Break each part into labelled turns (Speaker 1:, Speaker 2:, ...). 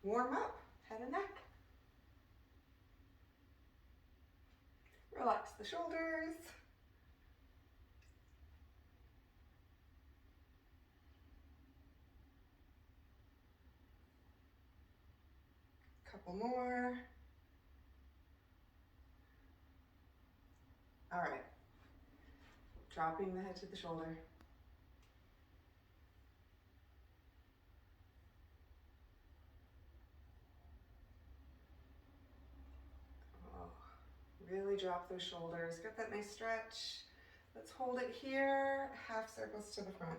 Speaker 1: warm up, head and neck. Relax the shoulders. Couple more. All right. Dropping the head to the shoulder. Oh, really drop those shoulders. Get that nice stretch. Let's hold it here. Half circles to the front.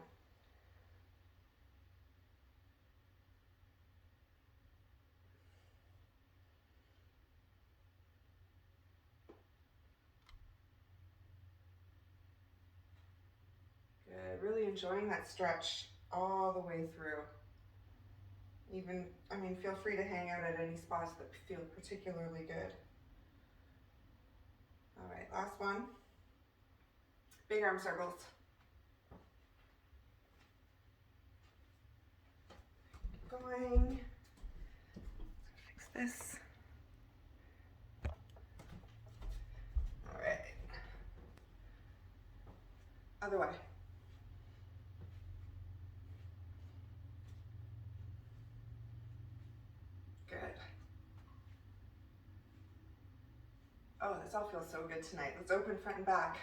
Speaker 1: Good. Really enjoying that stretch all the way through. Even, feel free to hang out at any spots that feel particularly good. All right, last one. Big arm circles. Keep going. Fix this. All right. Other way. Good. Oh, this all feels so good tonight. Let's open front and back.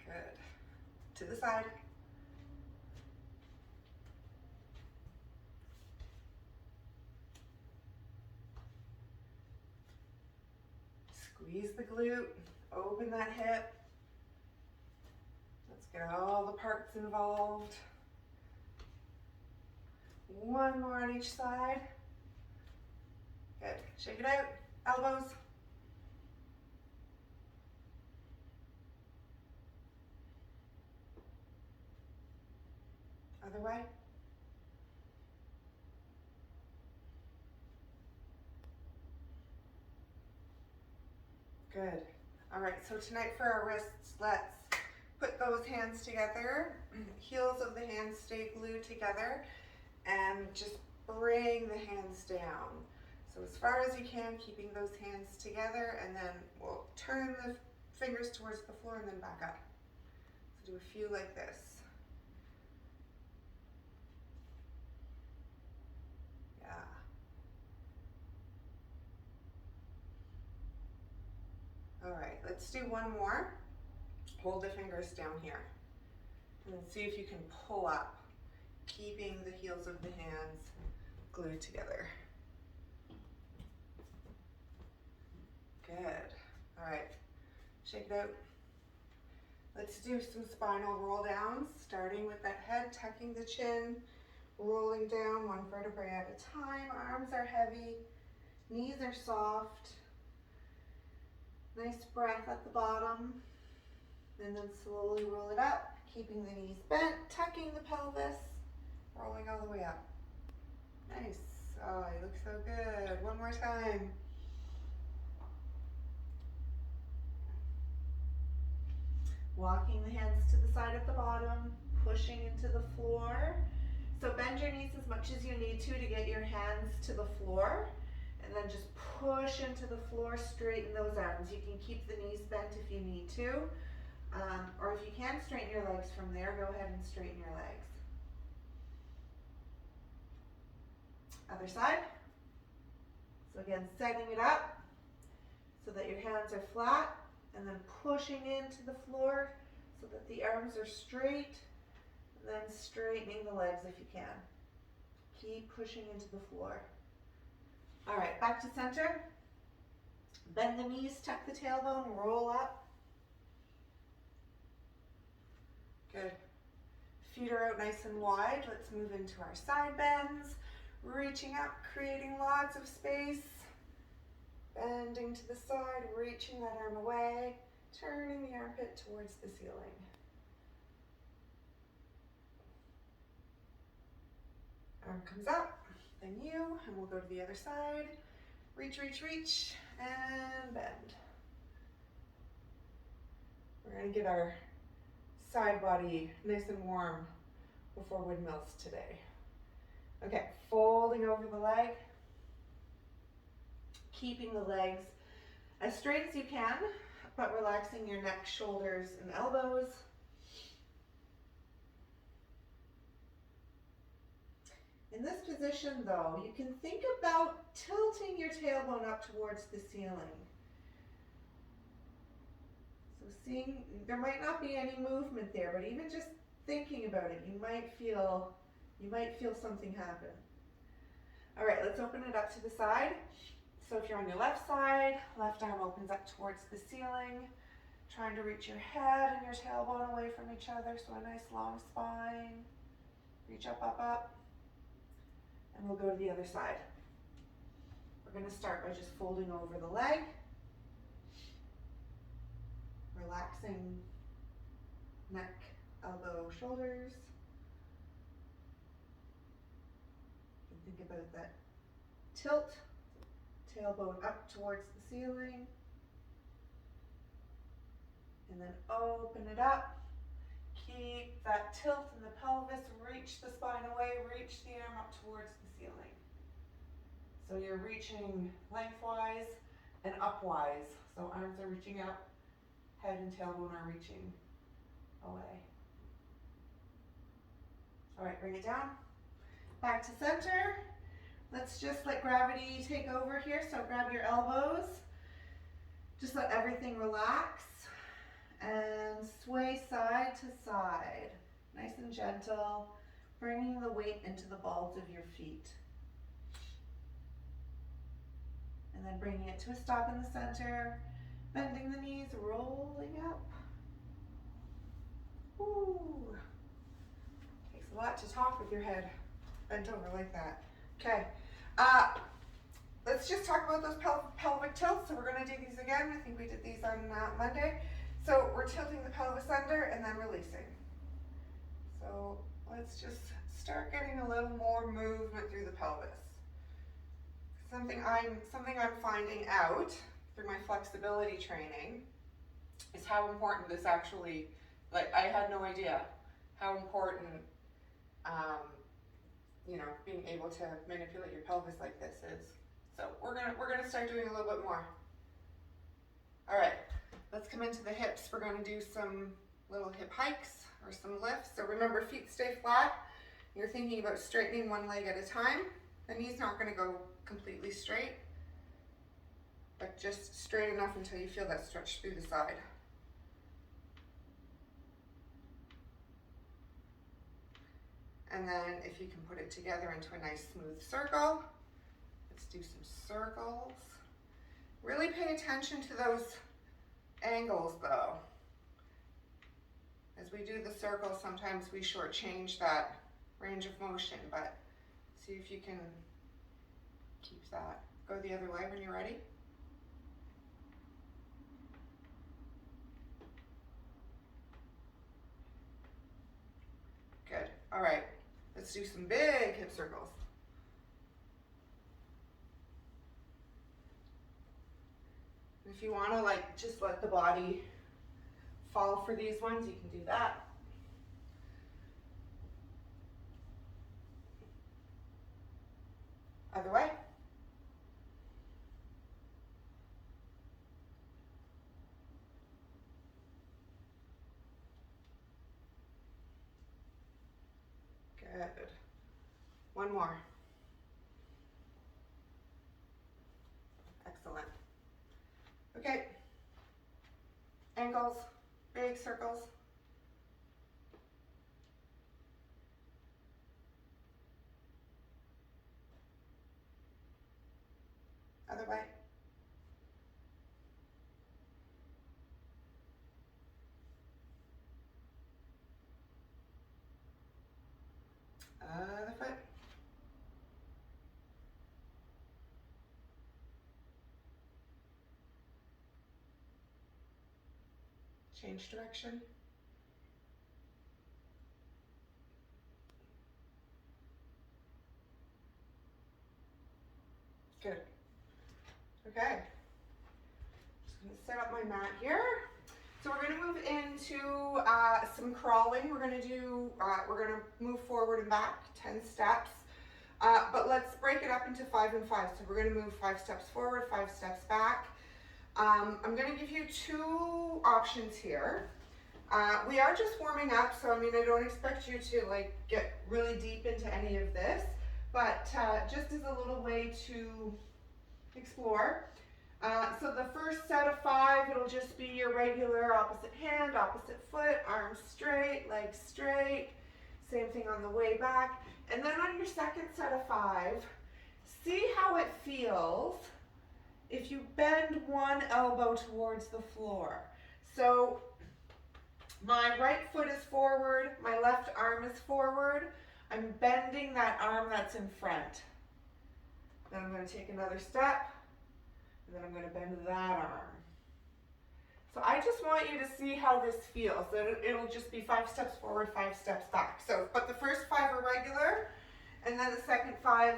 Speaker 1: Good. To the side. Squeeze the glute, open that hip. Let's get all the parts involved. One more on each side. Good. Shake it out. Elbows. Other way. Good. All right, so tonight for our wrists, let's put those hands together. Heels of the hands stay glued together and just bring the hands down. So as far as you can, keeping those hands together, and then we'll turn the fingers towards the floor and then back up. So do a few like this. Yeah. All right, let's do one more. Hold the fingers down here. And then see if you can pull up, keeping the heels of the hands glued together. Good. All right, shake it out. Let's do some spinal roll downs, starting with that head, tucking the chin, rolling down one vertebrae at a time. Arms are heavy, knees are soft. Nice breath at the bottom. And then slowly roll it up, keeping the knees bent, tucking the pelvis, rolling all the way up. Nice. Oh, you look so good. One more time. Walking the hands to the side at the bottom, pushing into the floor. So bend your knees as much as you need to get your hands to the floor. And then just push into the floor, straighten those arms. You can keep the knees bent if you need to. Or if you can't straighten your legs from there, go ahead and straighten your legs. Other side. So again, setting it up so that your hands are flat, and then pushing into the floor so that the arms are straight, and then straightening the legs if you can. Keep pushing into the floor. All right, back to center. Bend the knees, tuck the tailbone, roll up. Good. Feet are out nice and wide. Let's move into our side bends. Reaching up, creating lots of space. Bending to the side, reaching that arm away, turning the armpit towards the ceiling. Arm comes up, then you, and we'll go to the other side. Reach, reach, reach, and bend. We're gonna get our side body nice and warm before windmills today. Okay, folding over the leg, keeping the legs as straight as you can, but relaxing your neck, shoulders, and elbows. In this position though, you can think about tilting your tailbone up towards the ceiling. So seeing, there might not be any movement there, but even just thinking about it, you might feel something happen. All right, let's open it up to the side. So if you're on your left side, left arm opens up towards the ceiling, trying to reach your head and your tailbone away from each other, so a nice long spine. Reach up, up, up. And we'll go to the other side. We're going to start by just folding over the leg, relaxing neck, elbow, shoulders. You can think about that tilt, tailbone up towards the ceiling, and then open it up. Keep that tilt in the pelvis, reach the spine away, reach the arm up towards the ceiling. So you're reaching lengthwise and upwise. So arms are reaching up, head and tailbone are reaching away. All right, bring it down. Back to center. Let's just let gravity take over here. So grab your elbows. Just let everything relax and sway side to side. Nice and gentle, bringing the weight into the balls of your feet. And then bringing it to a stop in the center, bending the knees, rolling up. Ooh. Takes a lot to talk with your head bent over like that. Okay, let's just talk about those pelvic tilts. So we're gonna do these again. I think we did these on Monday. So we're tilting the pelvis under and then releasing. So let's just start getting a little more movement through the pelvis. Something I'm finding out through my flexibility training is how important this actually, like I had no idea how important, being able to manipulate your pelvis like this is. So we're gonna start doing a little bit more. All right, let's come into the hips. We're gonna do some little hip hikes or some lifts. So remember, feet stay flat. You're thinking about straightening one leg at a time. The knee's not gonna go completely straight, but just straight enough until you feel that stretch through the side. And then if you can put it together into a nice smooth circle, let's do some circles. Really pay attention to those angles though. As we do the circle, sometimes we shortchange that range of motion, but see if you can keep that. Go the other way when you're ready. Good, all right. Let's do some big hip circles. If you want to just let the body fall for these ones, you can do that. Other way. Good. One more. Excellent. Okay. Ankles, big circles. Other way. Other foot. Change direction. Good. Okay. Just gonna set up my mat here.
Speaker 2: So we're going to move into some crawling. We're going to move forward and back 10 steps. But let's break it up into 5 and 5. So we're going to move 5 steps forward, 5 steps back. I'm going to give you 2 options here. We are just warming up, so I mean, I don't expect you to like get really deep into any of this, but just as a little way to explore. So the first set of 5, it'll just be your regular opposite hand, opposite foot, arms straight, legs straight. Same thing on the way back. And then on your second set of 5, see how it feels if you bend one elbow towards the floor. So my right foot is forward, my left arm is forward. I'm bending that arm that's in front. Then I'm going to take another step, and then I'm going to bend that arm. So I just want you to see how this feels. It'll just be 5 steps forward, 5 steps back. So, but the first 5 are regular, and then the second 5,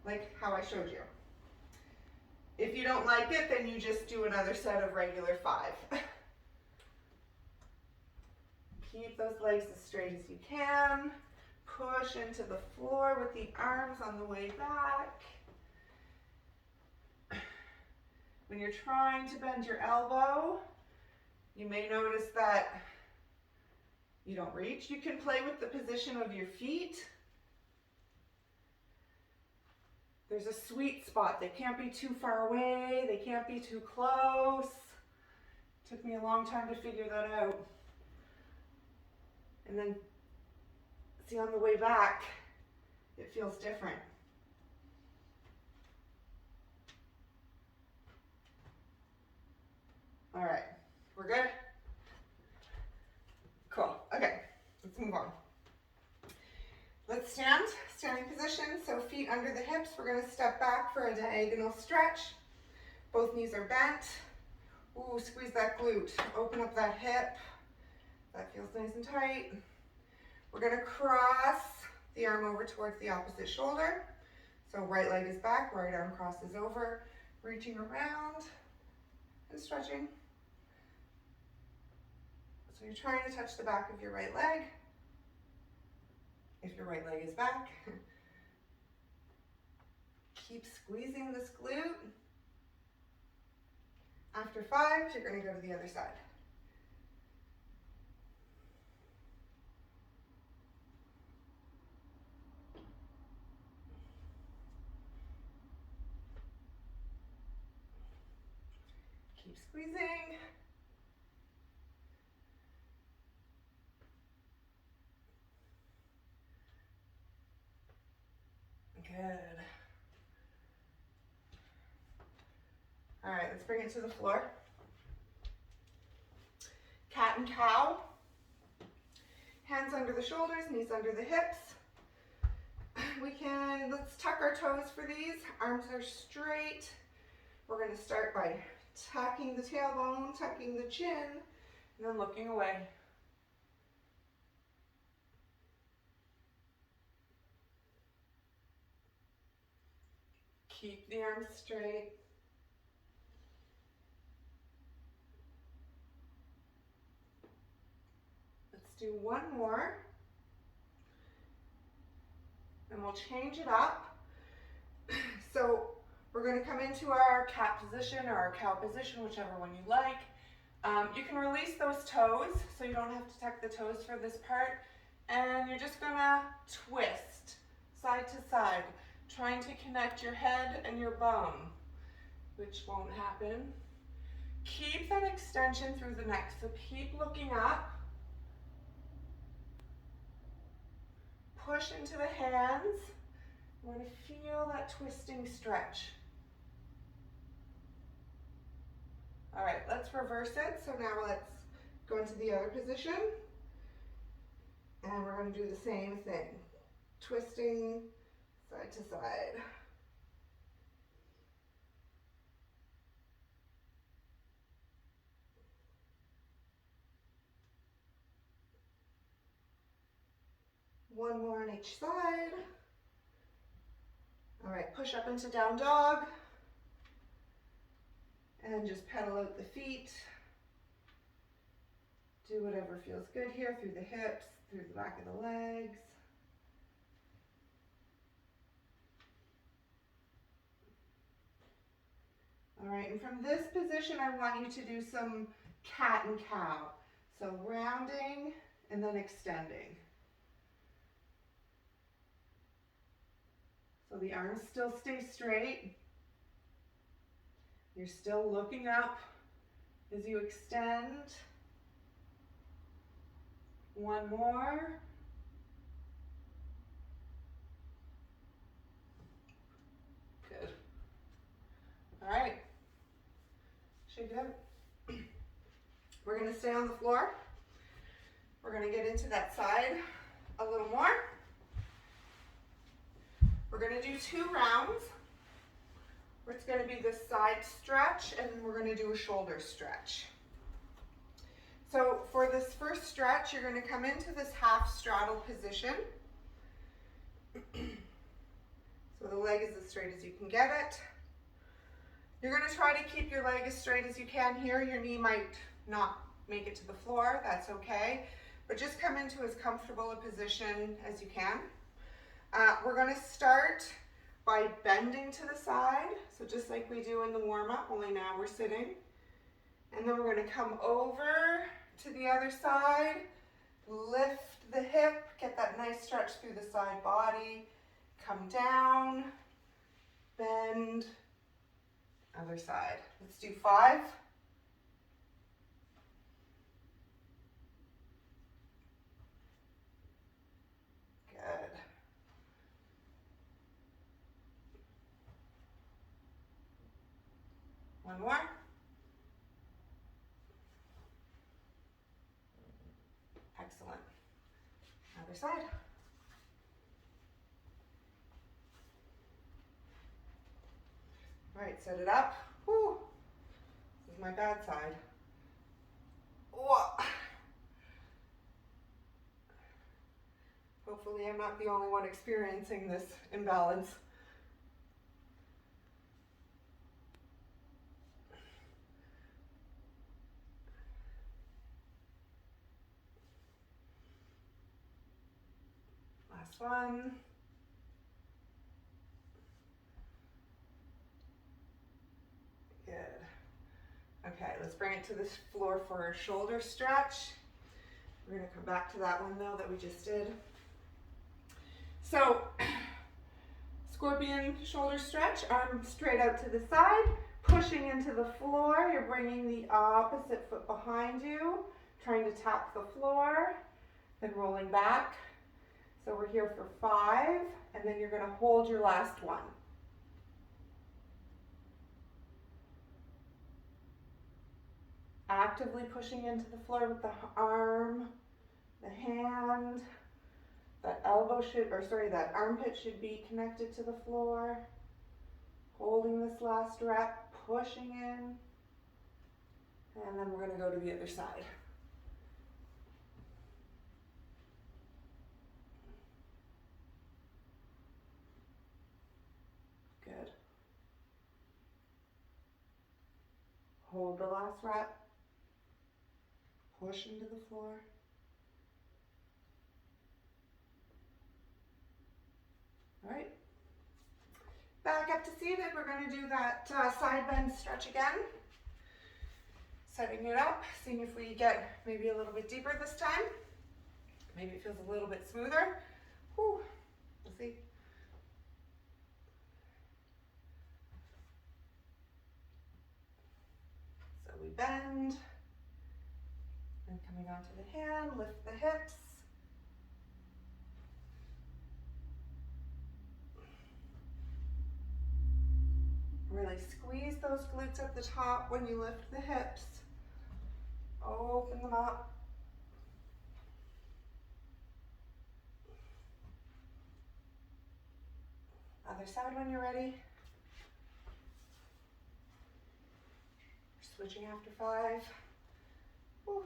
Speaker 2: like how I showed you. If you don't like it, then you just do another set of regular 5. Keep those legs as straight as you can. Push into the floor with the arms on the way back. When you're trying to bend your elbow, you may notice that you don't reach. You can play with the position of your feet. There's a sweet spot. They can't be too far away. They can't be too close. It took me a long time to figure that out. And then, see, on the way back, it feels different. All right, we're good? Cool, okay, let's move on. Let's stand, standing position, so feet under the hips. We're gonna step back for a diagonal stretch. Both knees are bent. Ooh, squeeze that glute, open up that hip. That feels nice and tight. We're gonna cross the arm over towards the opposite shoulder. So right leg is back, right arm crosses over, reaching around and stretching. So you're trying to touch the back of your right leg. If your right leg is back, keep squeezing this glute. After 5, you're gonna go to the other side. Keep squeezing. Good. All right, let's bring it to the floor. Cat and cow. Hands under the shoulders, knees under the hips. Let's tuck our toes for these. Arms are straight. We're going to start by tucking the tailbone, tucking the chin, and then looking away. Keep the arms straight. Let's do one more. And we'll change it up. So we're going to come into our cat position or our cow position, whichever one you like. You can release those toes, so you don't have to tuck the toes for this part. And you're just going to twist side to side, trying to connect your head and your bum, which won't happen. Keep that extension through the neck, so keep looking up. Push into the hands. You want to feel that twisting stretch. All right, let's reverse it. So now let's go into the other position. And we're going to do the same thing. Twisting side to side. One more on each side. All right, push up into down dog. And just pedal out the feet.
Speaker 1: Do whatever feels good here, through the hips, through the back of the legs. All right, and from this position, I want you to do some cat and cow. So rounding and then extending. So the arms still stay straight. You're still looking up as you extend. One more. Good. All right. Shake it out. We're going to stay on the floor. We're going to get into that side a little more. We're going to do 2 rounds. It's going to be this side stretch, and then we're going to do a shoulder stretch. So for this first stretch, you're going to come into this half straddle position. So the leg is as straight as you can get it. You're going to try to keep your leg as straight as you can here. Your knee might not make it to the floor. That's okay. But just come into as comfortable a position as you can. We're going to start by bending to the side. So just like we do in the warm-up, only now we're sitting. And then we're going to come over to the other side, lift the hip, get that nice stretch through the side body, come down, bend, other side. Let's do 5. Good. One more. Excellent. Other side. All right, set it up. Whew. This is my bad side. Whoa. Hopefully I'm not the only one experiencing this imbalance. Last one. Good. Okay, let's bring it to the floor for a shoulder stretch. We're going to come back to that one though that we just did. So, scorpion shoulder stretch, arm straight out to the side, pushing into the floor. You're bringing the opposite foot behind you, trying to tap the floor, then rolling back. So we're here for 5, and then you're going to hold your last one. Actively pushing into the floor with the arm, the hand. That that armpit should be connected to the floor. Holding this last rep, pushing in. And then we're going to go to the other side. Good. Hold the last rep. Push into the floor. All right. Back up to seated. We're going to do that side bend stretch again. Setting it up, seeing if we get maybe a little bit deeper this time. Maybe it feels a little bit smoother. Whew. We'll see. So we bend. And coming onto the hand, lift the hips. Really squeeze those glutes at the top when you lift the hips. Open them up. Other side when you're ready. Switching after 5. Whew.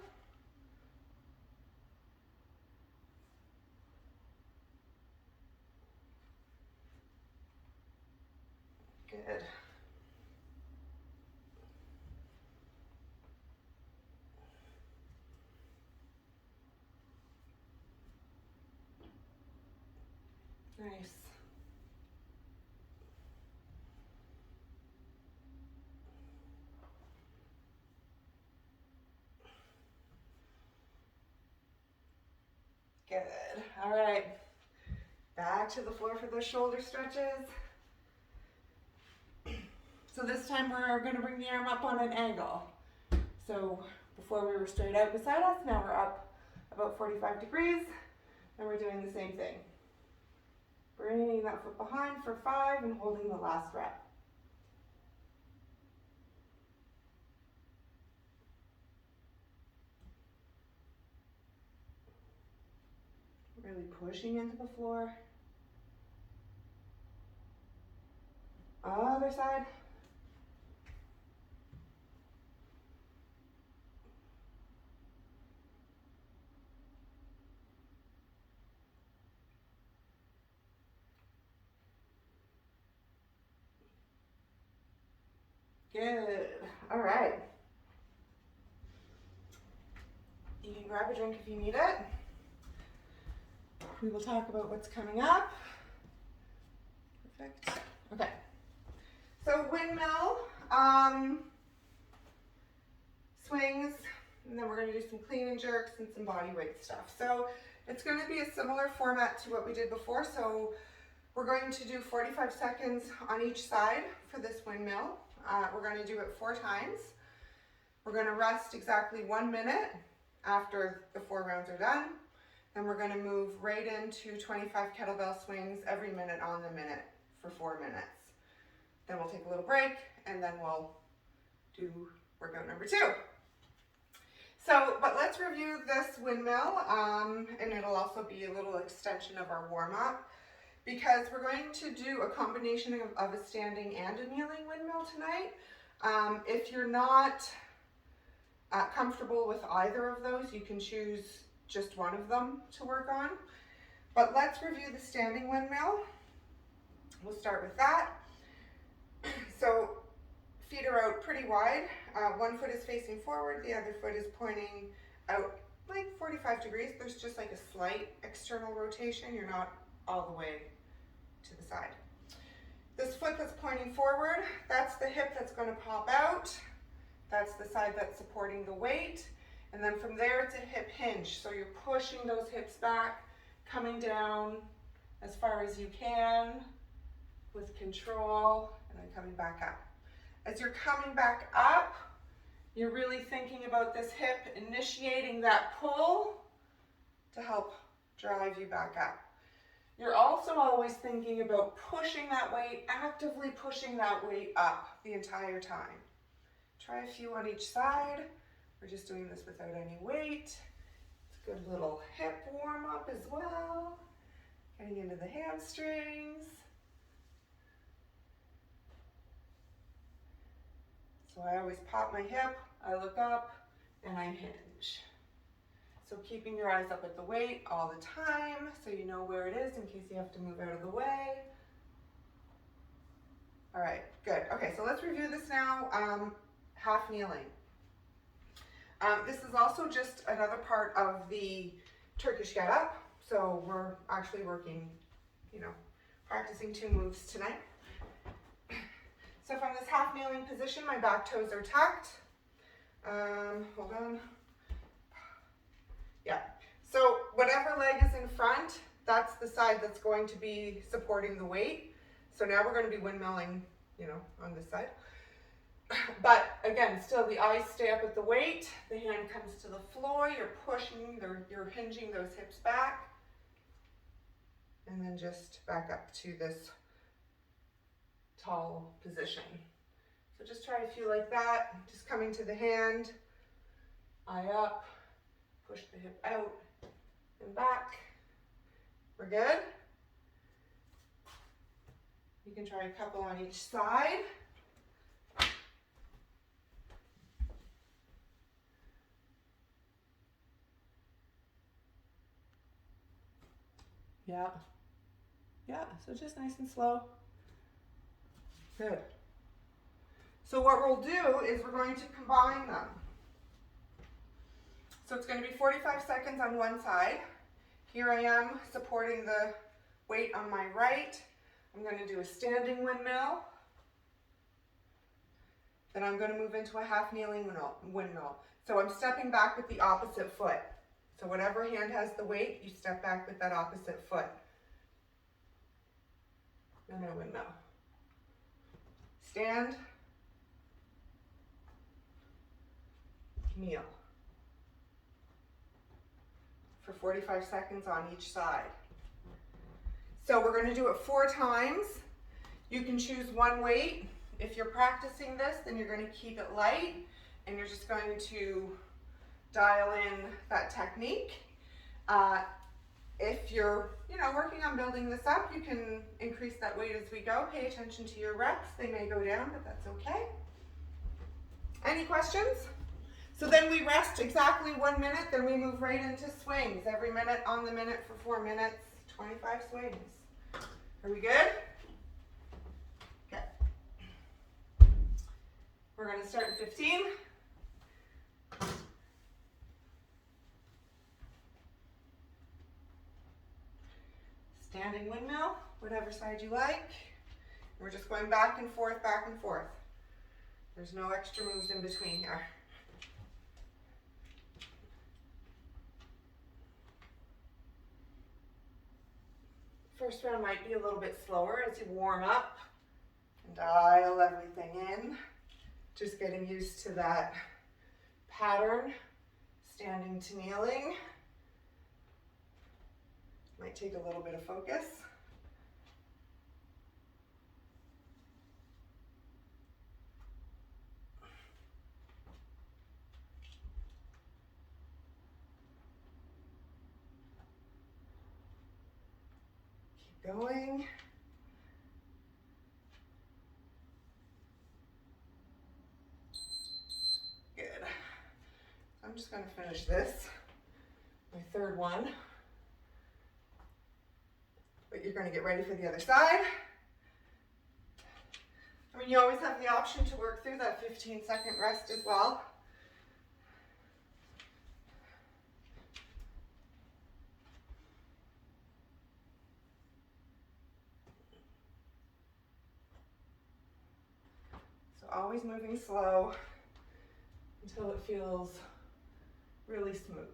Speaker 1: Good.
Speaker 2: Nice. Good. All right. Back to the floor for those shoulder stretches. So this time we're going to bring the arm up on an angle. So before we were straight out beside us, now we're up about 45 degrees, and we're doing the same thing. Bringing that foot behind for 5 and holding the last rep. Really pushing into the floor. Other side. Good. All right. You can grab a drink if you need it. We will talk about what's coming up. Perfect. Okay. So windmill, swings, and then we're going to do some clean and jerks and some body weight stuff. So it's going to be a similar format to what we did before. So we're going to do 45 seconds on each side for this windmill. We're going to do it 4 times. We're going to rest exactly 1 minute after the 4 rounds are done. Then we're going to move right into 25 kettlebell swings every minute on the minute for 4 minutes. Then we'll take a little break, and then we'll do workout number 2. So, but let's review this windmill, and it'll also be a little extension of our warm-up, because we're going to do a combination of a standing and a kneeling windmill tonight. If you're not comfortable with either of those, you can choose just one of them to work on. But let's review the standing windmill. We'll start with that. So feet are out pretty wide. One foot is facing forward, the other foot is pointing out like 45 degrees. There's just like a slight external rotation. You're not all the way to the side. This foot that's pointing forward, that's the hip that's going to pop out. That's the side that's supporting the weight. And then from there it's a hip hinge. So you're pushing those hips back, coming down as far as you can with control, and then coming back up. As you're coming back up, you're really thinking about this hip initiating that pull to help drive you back up. You're also always thinking about pushing that weight, actively pushing that weight up the entire time. Try a few on each side. We're just doing this without any weight. It's a good little hip warm up as well. Getting into the hamstrings. So I always pop my hip, I look up, and I hinge. So keeping your eyes up at the weight all the time so you know where it is in case you have to move out of the way. All right, good. Okay, so let's review this now, half kneeling. This is also just another part of the Turkish get up. So we're actually working, practicing 2 moves tonight. So from this half kneeling position, my back toes are tucked. Hold on. Yeah. So whatever leg is in front, that's the side that's going to be supporting the weight. So now we're going to be windmilling, on this side. But again, still the eyes stay up at the weight. The hand comes to the floor. You're pushing, you're hinging those hips back. And then just back up to this tall position. So just try a few like that. Just coming to the hand, eye up, push the hip out and back. We're good? You can try a couple on each side. Yeah, so just nice and slow. Good. So what we'll do is we're going to combine them. So it's going to be 45 seconds on one side. Here I am supporting the weight on my right. I'm going to do a standing windmill. Then I'm going to move into a half kneeling windmill. So I'm stepping back with the opposite foot. So whatever hand has the weight, you step back with that opposite foot. And a windmill. Stand. Kneel. For 45 seconds on each side. So we're going to do it 4 times. You can choose one weight. If you're practicing this, then you're going to keep it light and you're just going to dial in that technique. If you're, working on building this up, you can increase that weight as we go. Pay attention to your reps. They may go down, but that's okay. Any questions? So then we rest exactly 1 minute, then we move right into swings. Every minute on the minute for 4 minutes, 25 swings. Are we good? Okay. We're going to start in 15. Standing windmill, whatever side you like. We're just going back and forth, back and forth. There's no extra moves in between here. First round might be a little bit slower as you warm up and dial everything in. Just getting used to that pattern, standing to kneeling. Might take a little bit of focus. Keep going. Good. I'm just going to finish this, my third one. But you're going to get ready for the other side. I mean, you always have the option to work through that 15-second rest as well. So always moving slow until it feels really smooth.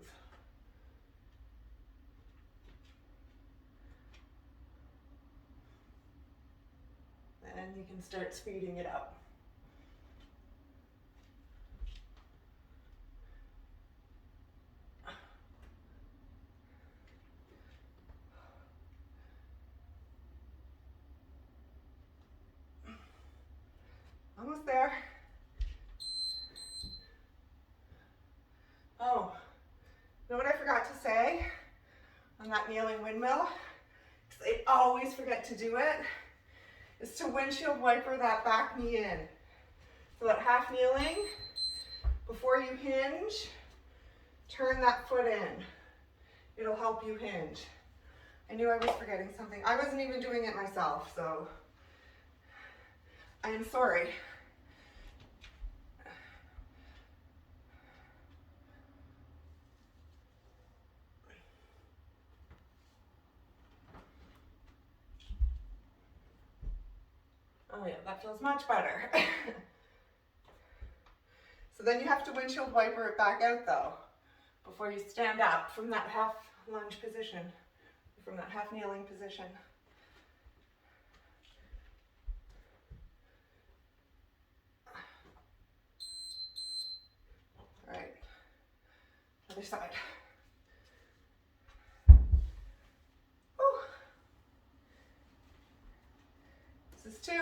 Speaker 2: And you can start speeding it up. Almost there. Oh, you know what I forgot to say on that kneeling windmill? Because I always forget to do it, is to windshield wiper that back knee in. So that half kneeling, before you hinge, turn that foot in. It'll help you hinge. I knew I was forgetting something. I wasn't even doing it myself, so I am sorry. Oh yeah, that feels much better. So then you have to windshield wiper it back out though, before you stand up from that half lunge position, from that half kneeling position. All right, other side. Whew. This is 2.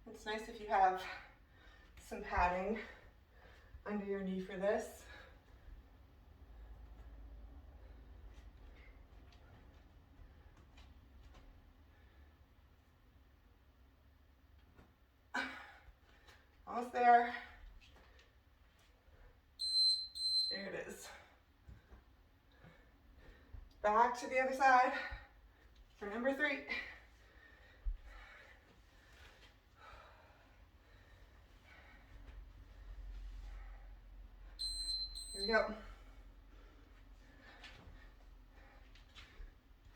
Speaker 2: It's nice if you have some padding under your knee for this. Almost there. There it is. Back to the other side for number 3. Here we go.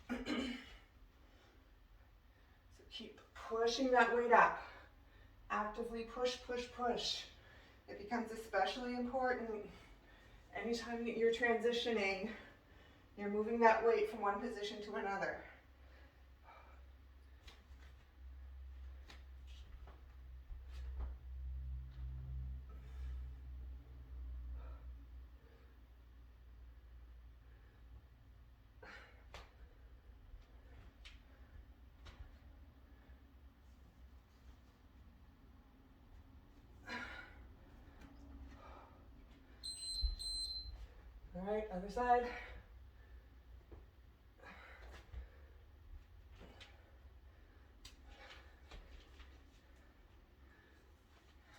Speaker 2: So keep pushing that weight up. Actively push, push, push. It becomes especially important anytime that you're transitioning. You're moving that weight from one position to another. All right, other side.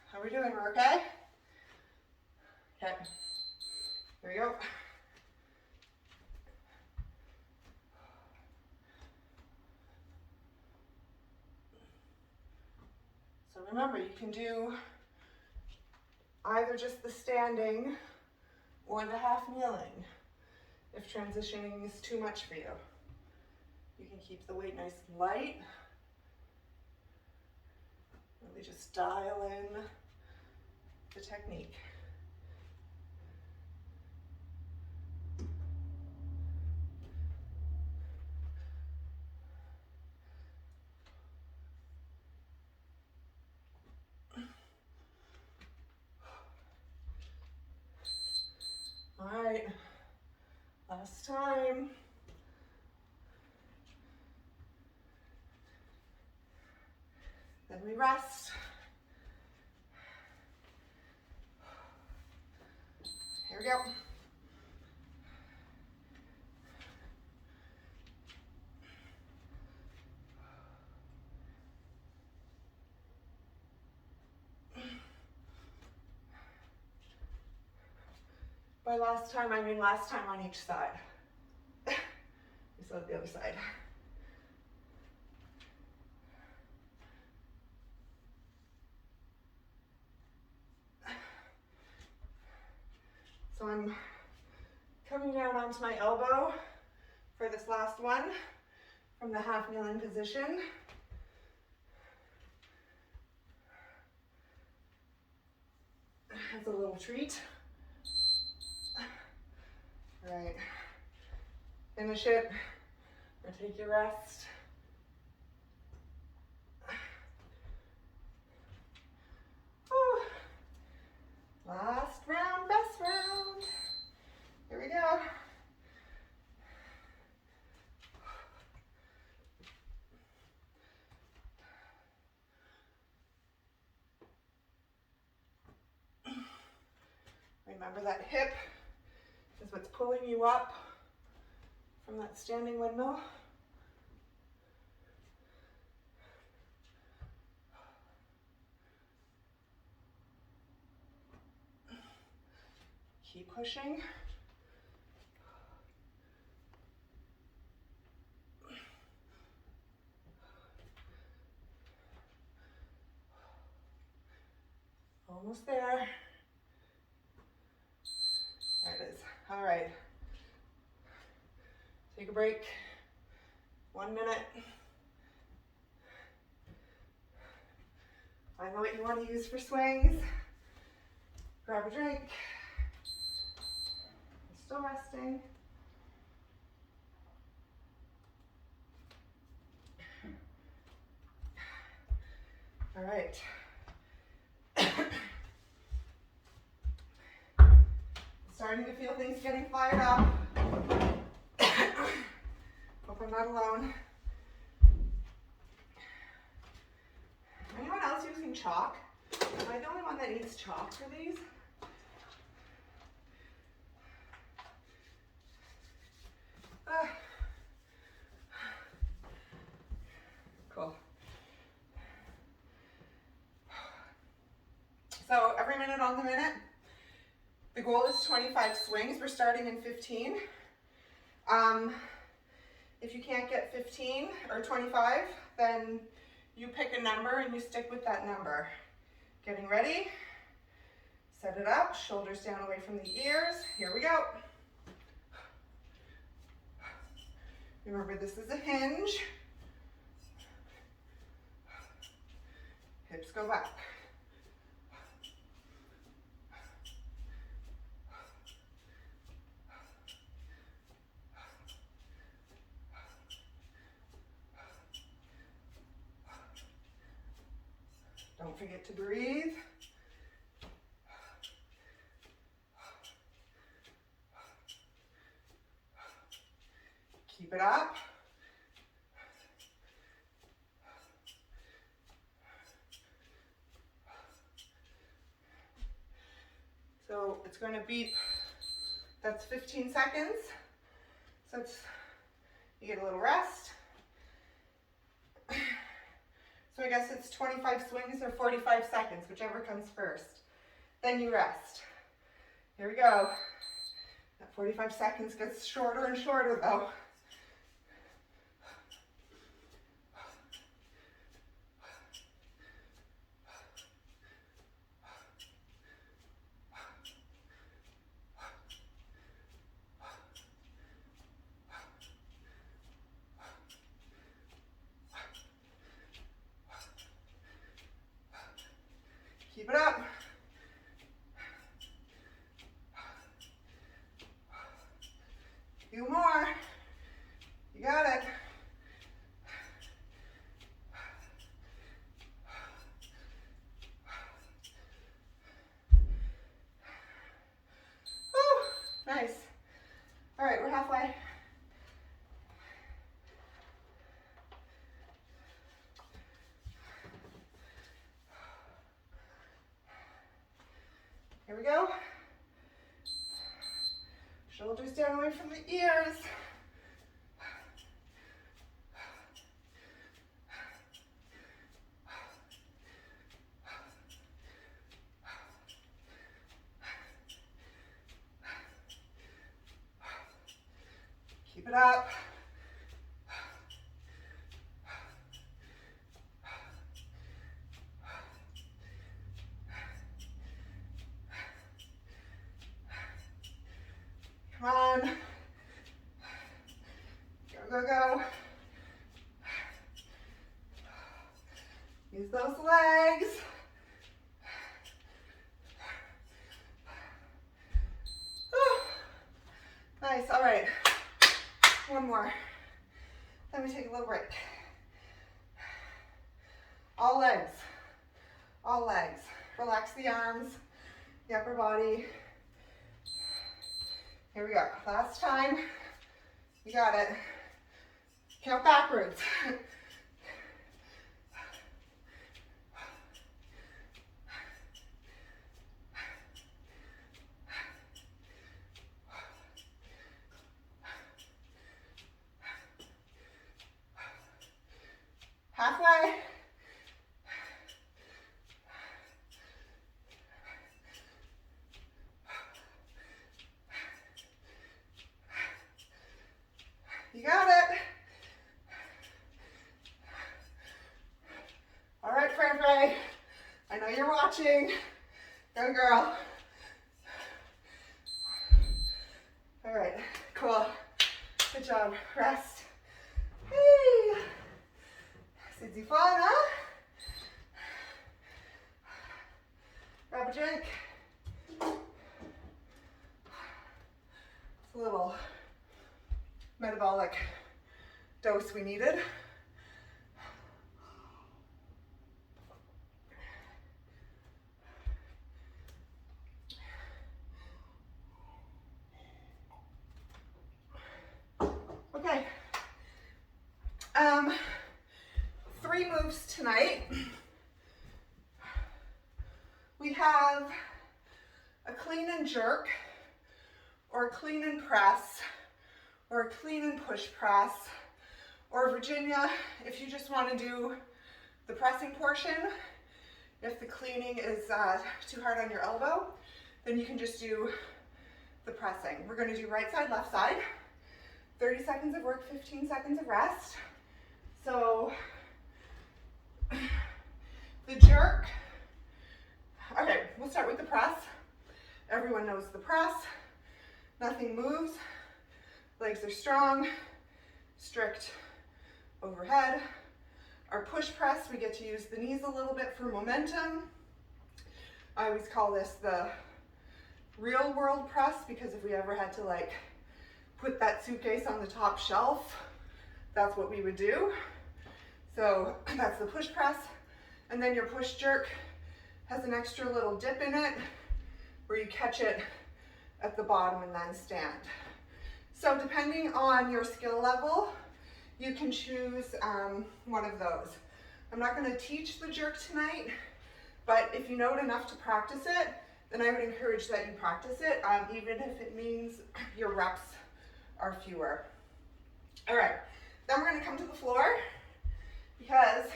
Speaker 2: How are we doing? We're okay? Okay. Here we go. So remember, you can do either just the standing or the half kneeling if transitioning is too much for you. You can keep the weight nice and light. Really just dial in the technique. All right, last time. Then we rest. Here we go. By last time, I mean last time on each side. We still have the other side. So I'm coming down onto my elbow for this last one from the half kneeling position. As a little treat. All right, finish it or take your rest. Whew. Last round, best round. Here we go. Remember that hip is what's pulling you up from that standing windmill. Keep pushing. Almost there. There it is. All right. Take a break. 1 minute. Find what you want to use for swings. Grab a drink. Still resting. All right. Starting to feel things getting fired up. Hope I'm not alone. Anyone else using chalk? Am I the only one that needs chalk for these? Cool. minute on the minute. The goal is 25 swings. We're starting in 15. If you can't get 15 or 25, then you pick a number and you stick with that number. Getting ready. Set it up, shoulders down away from the ears. Here we go. Remember, this is a hinge. Hips go back. Don't forget to breathe. Keep it up. So it's going to beep. That's 15 seconds. So you get a little rest. So I guess it's 25 swings or 45 seconds, whichever comes first. Then you rest. Here we go. That 45 seconds gets shorter and shorter though. Keep it up. A few more. You got it. Woo, nice. All right, we're halfway. Here we go. Shoulders down away from the ears. Keep it up. Come on. Go, go, go. Use those legs. Nice, all right. One more. Let me take a little break. All legs. All legs. Relax the arms, the upper body. Here we go. Last time. You got it. Count backwards. Halfway. You got it. All right, Fran. I know you're watching. Go, girl. All right, cool. Good job. Rest. Hey. C'était fun, huh? Grab a drink. It's a little metabolic dose we needed. Okay. 3 moves tonight. We have a clean and jerk, or a clean and press, or a clean and push press, or Virginia, if you just want to do the pressing portion, If the cleaning is too hard on your elbow, then you can just do the pressing. We're going to do right side, left side. 30 seconds of work, 15 seconds of rest. So the jerk, okay, we'll start with the press. Everyone knows the press. Nothing moves. Legs are strong, strict overhead. Our push press, we get to use the knees a little bit for momentum. I always call this the real world press, because if we ever had to like put that suitcase on the top shelf, that's what we would do. So that's the push press. And then your push jerk has an extra little dip in it where you catch it at the bottom and then stand. So depending on your skill level, you can choose one of those. I'm not going to teach the jerk tonight, but if you know it enough to practice it, then I would encourage that you practice it, even if it means your reps are fewer. All right, then we're going to come to the floor, because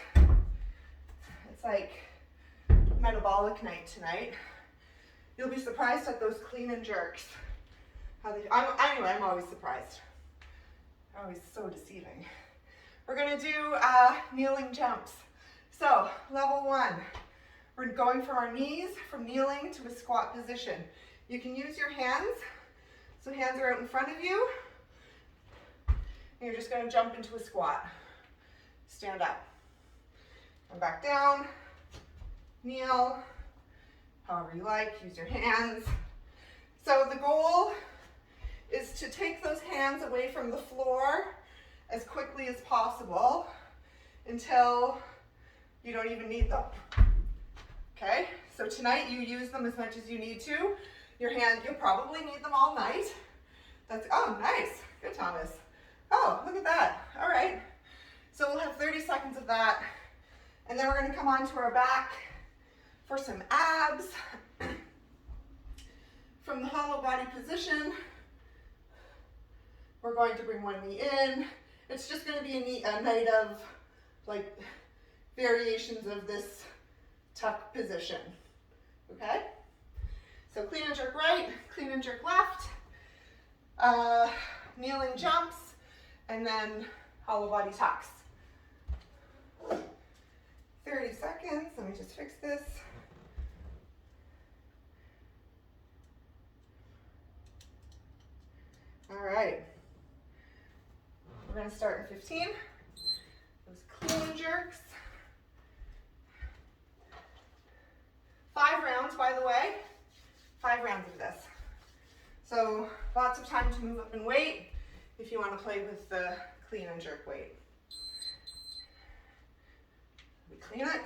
Speaker 2: it's like metabolic night tonight. You'll be surprised at those clean and jerks. Anyway, I'm always surprised. Always so deceiving. We're going to do kneeling jumps. So level 1, we're going from our knees, from kneeling to a squat position. You can use your hands. So hands are out in front of you. And you're just going to jump into a squat. Stand up. And back down. Kneel. However you like, use your hands. So the goal is to take those hands away from the floor as quickly as possible until you don't even need them. Okay, so tonight you use them as much as you need to. Your hand, you'll probably need them all night. Oh, nice, good Thomas. Oh, look at that, all right. So we'll have 30 seconds of that, and then we're gonna come onto our back for some abs. From the hollow body position, we're going to bring one knee in. It's just going to be a night of like variations of this tuck position. Okay? So clean and jerk right, clean and jerk left, kneeling jumps, and then hollow body tucks. 30 seconds. Let me just fix this. All right, we're going to start in 15, those clean jerks. 5 rounds, by the way, 5 rounds of this. So lots of time to move up in weight if you want to play with the clean and jerk weight. We clean it.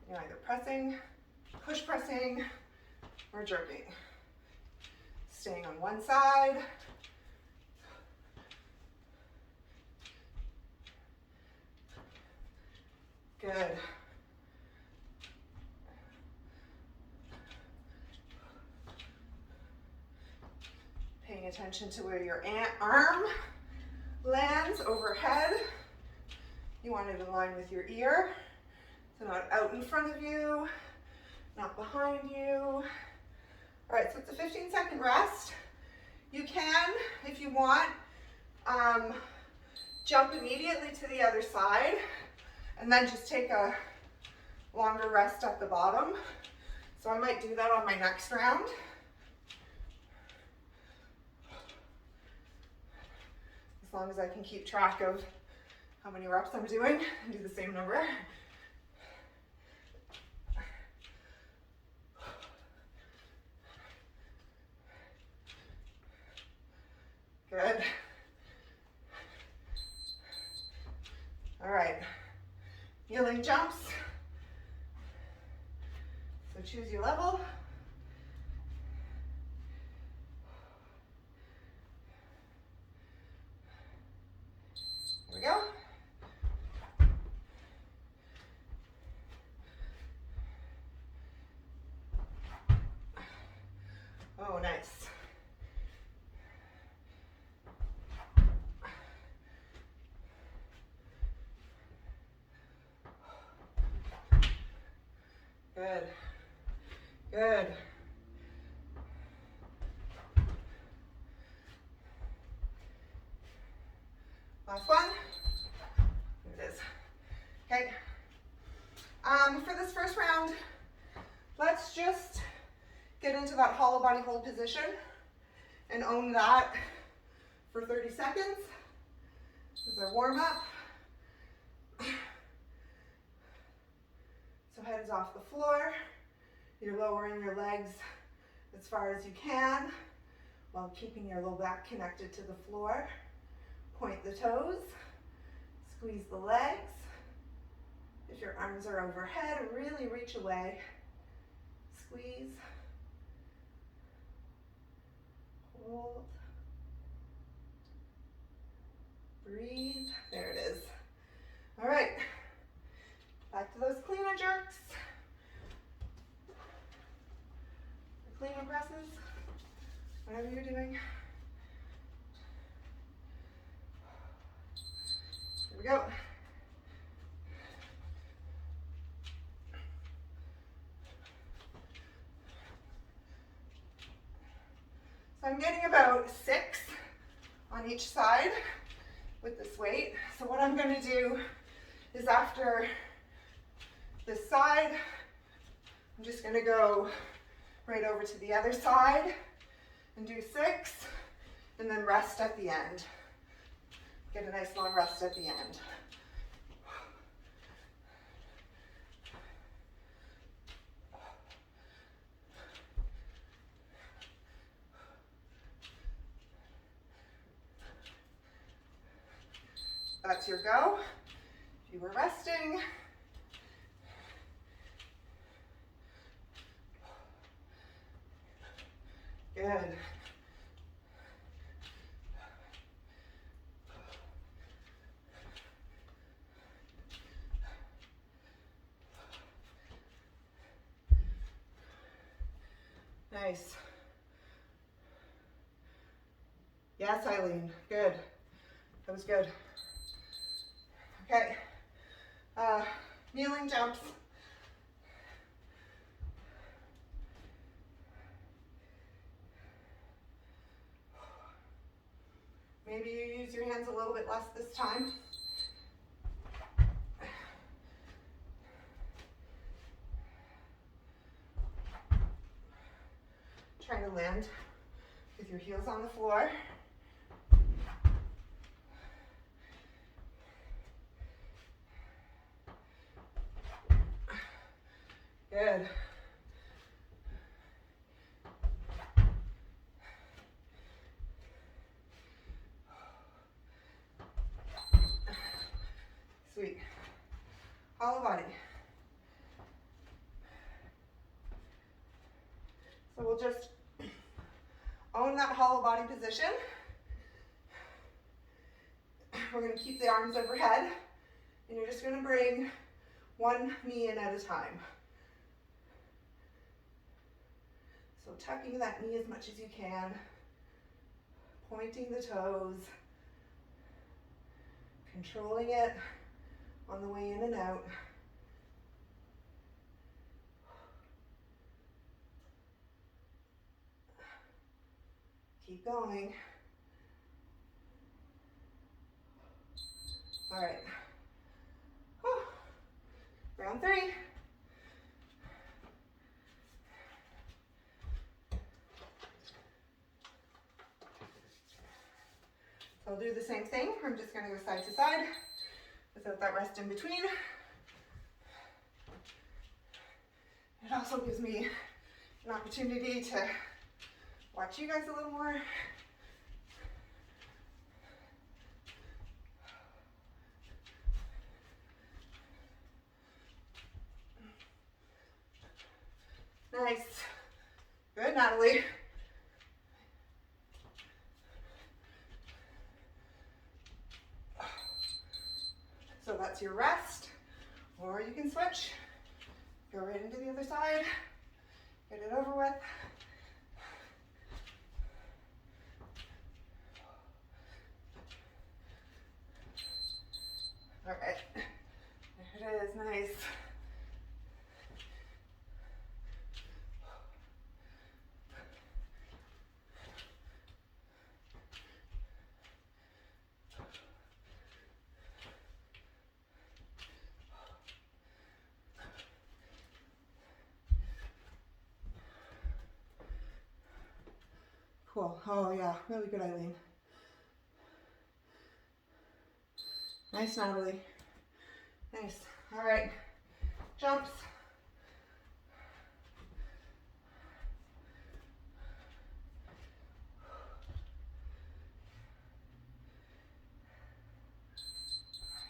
Speaker 2: You're either pressing, push pressing, or jerking. Staying on one side. Good. Paying attention to where your arm lands overhead. You want it in line with your ear. So not out in front of you, not behind you. All right, so it's a 15-second rest. You can, if you want, jump immediately to the other side and then just take a longer rest at the bottom. So I might do that on my next round. As long as I can keep track of how many reps I'm doing and do the same number. Good. All right, kneeling jumps. So choose your level. Here we go. Oh, nice. Good. Good. Last one. There it is. Okay. For this first round, let's just get into that hollow body hold position and own that for 30 seconds. This is our warm up. So head is off the floor. You're lowering your legs as far as you can while keeping your low back connected to the floor. Point the toes, squeeze the legs. If your arms are overhead, really reach away. Squeeze. Hold. Breathe. There it is. All right. Back to those clean and jerks. Or clean and presses. Whatever you're doing. Here we go. So I'm getting about 6 on each side with this weight. So what I'm going to do is after this side, I'm just going to go right over to the other side and do 6 and then rest at the end. Get a nice long rest at the end. That's your go. If you were resting, good. Nice. Yes, Eileen, good. That was good. Okay, kneeling jumps. Maybe you use your hands a little bit less this time. Trying to land with your heels on the floor. Good. Sweet. Hollow body. So we'll just own that hollow body position. We're going to keep the arms overhead, and you're just going to bring one knee in at a time. So tucking that knee as much as you can, pointing the toes, controlling it on the way in and out. Keep going. All right. Whew. Round 3. So I'll do the same thing. I'm just going to go side to side without that rest in between. It also gives me an opportunity to watch you guys a little more. Nice. Good, Natalie. So that's your rest, or you can switch. Go right into the other side. Get it over with. All right, there it is, nice. Cool. Oh yeah, really good, Eileen. Nice, Natalie. Nice. All right. Jumps.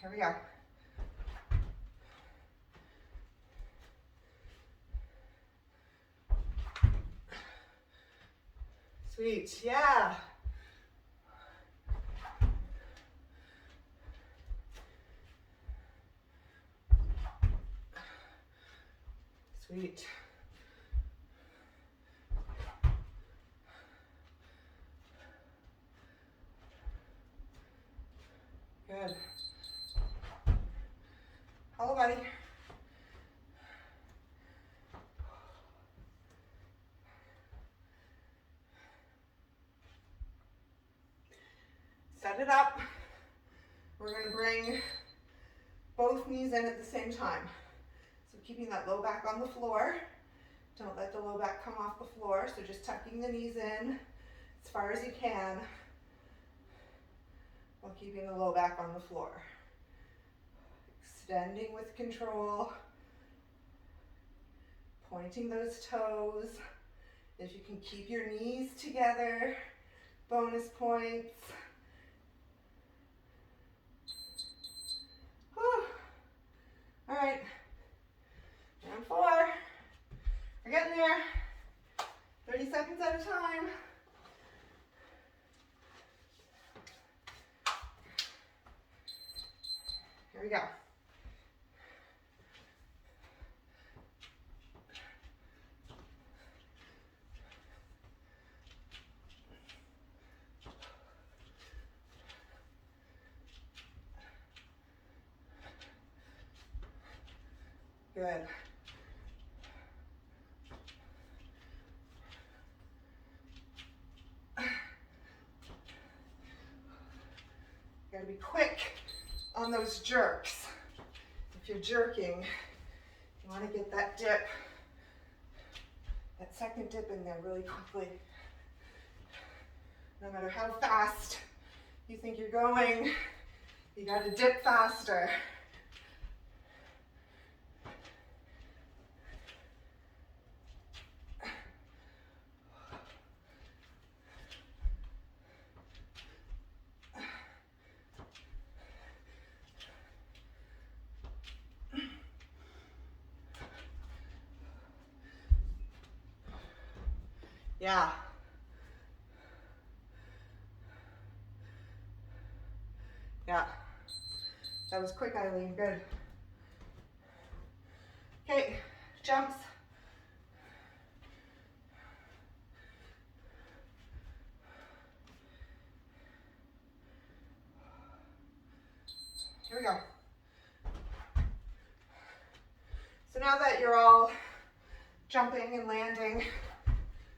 Speaker 2: Here we go. Sweet. Yeah. Sweet. Good. Hello, buddy. Set it up. We're going to bring both knees in at the same time. So keeping that low back on the floor. Don't let the low back come off the floor. So just tucking the knees in as far as you can while keeping the low back on the floor. Extending with control. Pointing those toes. If you can keep your knees together, bonus points. Whew. All right, round 4. We're getting there. 30 seconds at a time. Here we go. Good. You gotta be quick on those jerks. If you're jerking, you want to get that dip, that second dip in there really quickly. No matter how fast you think you're going, you gotta dip faster. Yeah. Yeah. That was quick, Eileen. Good. Okay, jumps. Here we go. So now that you're all jumping and landing,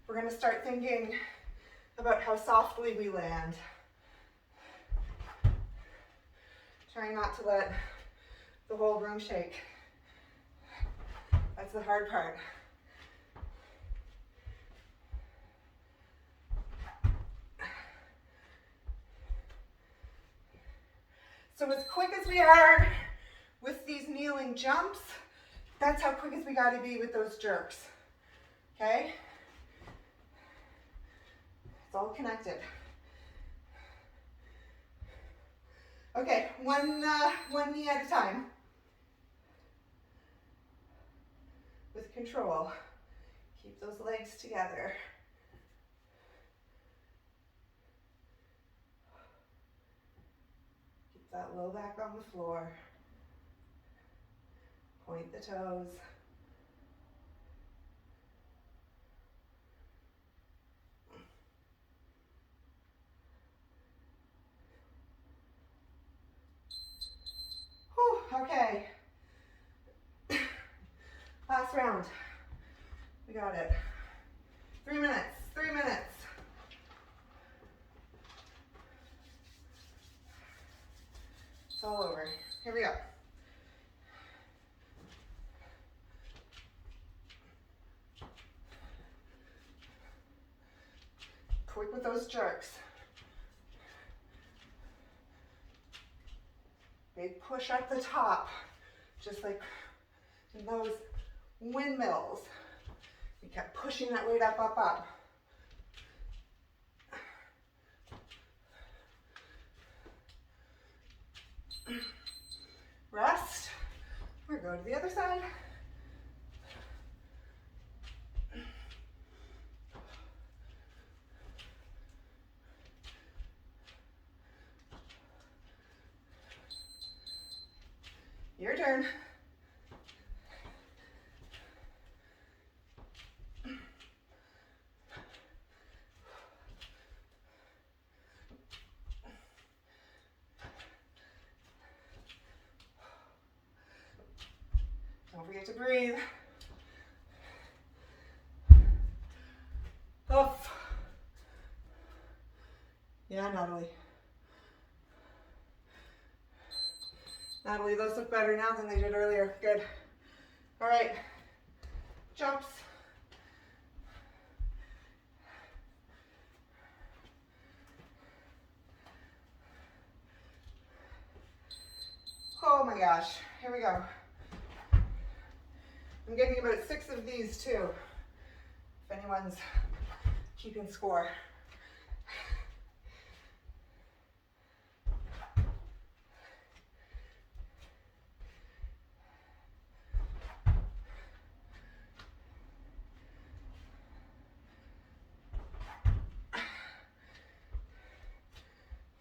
Speaker 2: we're going to start thinking about how softly we land. Trying not to let the whole room shake. That's the hard part. So as quick as we are with these kneeling jumps, that's how quick as we got to be with those jerks. Okay? It's all connected. Okay, one knee at a time. With control. Keep those legs together. Keep that low back on the floor. Point the toes. Whew, okay. Last round. We got it. 3 minutes. 3 minutes. It's all over. Here we go. quick with those jerks. Big push up the top, just like in those windmills. We kept pushing that weight up, up, up. Rest, or go to the other side. Your turn. Don't forget to breathe. Off. Yeah, Natalie. Natalie, those look better now than they did earlier. Good. All right. Jumps. Oh my gosh. Here we go. I'm getting about 6 of these too, if anyone's keeping score.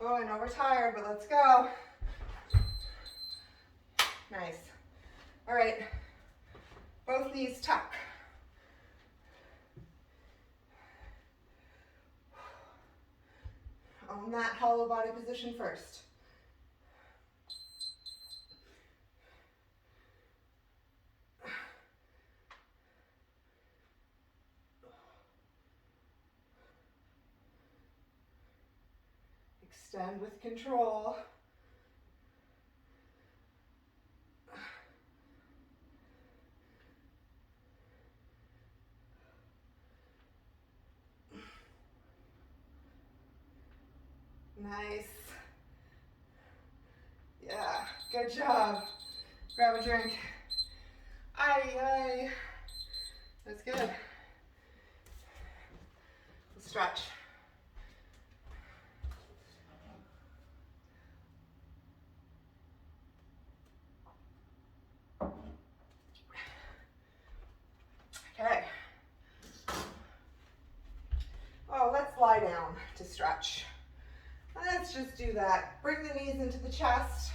Speaker 2: Oh, I know we're tired, but let's go. Nice. All right, both knees tuck. Own that hollow body position first. Extend with control. Nice. Yeah, good job. Grab a drink. Aye, aye. That's good. Let's stretch. Okay. Oh, let's lie down to stretch. Let's just do that. Bring the knees into the chest.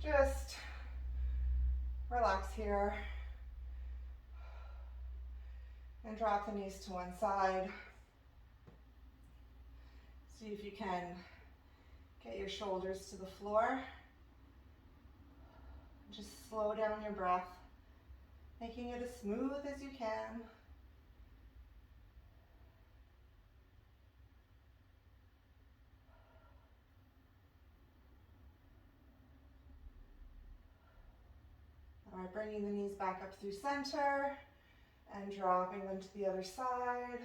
Speaker 2: Just relax here. And drop the knees to one side. See if you can get your shoulders to the floor. Just slow down your breath, making it as smooth as you can. All right, bringing the knees back up through center and dropping them to the other side.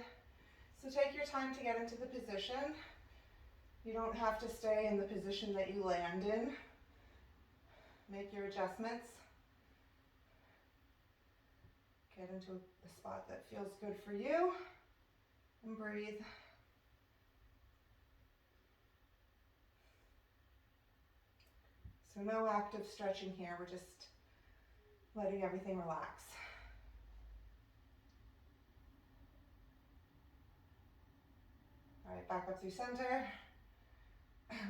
Speaker 2: So take your time to get into the position. You don't have to stay in the position that you land in. Make your adjustments. Get into a spot that feels good for you and breathe. So no active stretching here, we're just letting everything relax. All right, back up through center.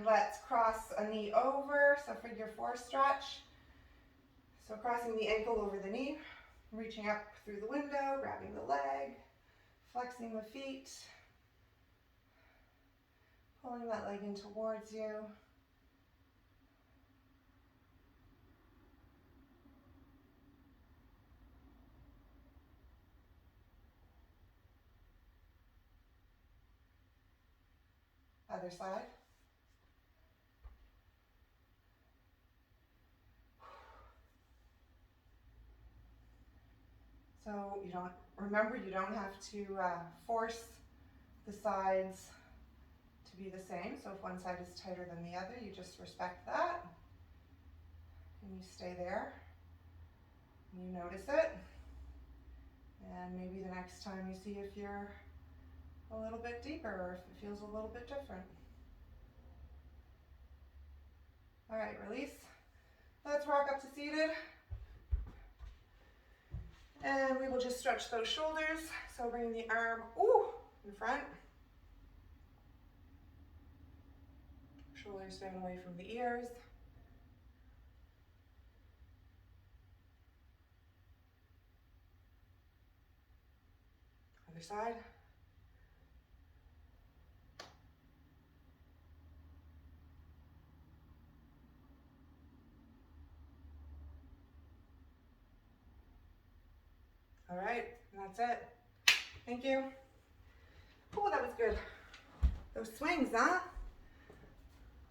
Speaker 2: Let's cross a knee over, so figure 4 stretch. So crossing the ankle over the knee, reaching up through the window, grabbing the leg, flexing the feet, pulling that leg in towards you. Other side. So you don't have to force
Speaker 1: the sides to be the same. So if one side is tighter than the other, you just respect that. And you stay there. You notice it. And maybe the next time you see if you're a little bit deeper or if it feels a little bit different. All right, release. Let's rock up to seated. And we will just stretch those shoulders. So bring the arm, in front. Shoulders down away from the ears. Other side. All right, and that's it. Thank you. Oh, that was good. Those swings, huh?